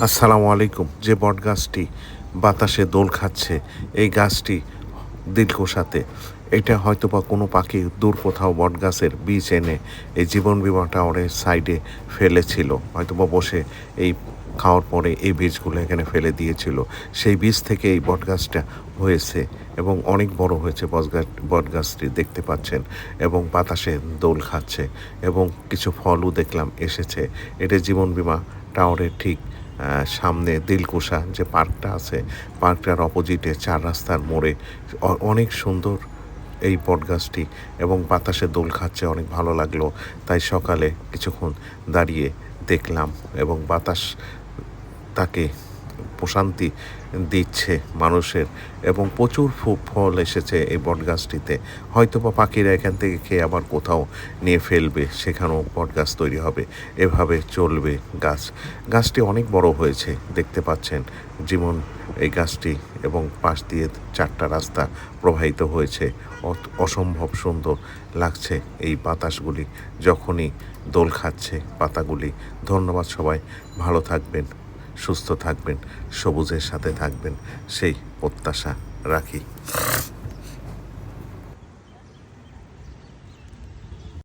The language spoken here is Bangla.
আসসালামু আলাইকুম। যে বটগাছটি বাতাসে দোল খাচ্ছে, এই গাছটি দিলকুশাতে। এটা হয়তোবা কোনো পাখি দূর কোথাও বটগাছের বীজ এনে এই জীবন বীমা টাওয়ারের সাইডে ফেলেছিল। হয়তোবা বসে এই খাওয়ার পরে এই বীজগুলো এখানে ফেলে দিয়েছিল। সেই বীজ থেকে এই বটগাছটা হয়েছে এবং অনেক বড় হয়েছে বটগাছটি দেখতে পাচ্ছেন, এবং বাতাসে দোল খাচ্ছে এবং কিছু ফলও দেখলাম এসেছে। এটা জীবন বীমা টাওয়ারের ঠিক সামনে দিলকুশা যে পার্কটা আছে, পার্কটার অপোজিটে ৪ রাস্তার মোড়ে অনেক সুন্দর এই বটগাছটি, এবং বাতাসে দোল খাচ্ছে, অনেক ভালো লাগলো। তাই সকালে কিছুক্ষণ দাঁড়িয়ে দেখলাম, এবং বাতাস তাকে প্রশান্তি দিচ্ছে মানুষের, এবং প্রচুর ফল এসেছে এই বটগাছটিতে। হয়তোবা পাখিরা এখান থেকে খেয়ে আবার কোথাও নিয়ে ফেলবে, সেখানেও বটগাছ তৈরি হবে, এভাবে চলবে গাছটি অনেক বড় হয়েছে দেখতে পাচ্ছেন জীবন এই গাছটি, এবং পাশ দিয়ে ৪টা রাস্তা প্রবাহিত হয়েছে। অসম্ভব সুন্দর লাগছে এই বাতাসগুলি যখনই দোল খাচ্ছে পাতাগুলি। ধন্যবাদ সবাই, ভালো থাকবেন, সুস্থ থাকবেন, সবুজের সাথে থাকবেন, সেই প্রত্যাশা রাখি।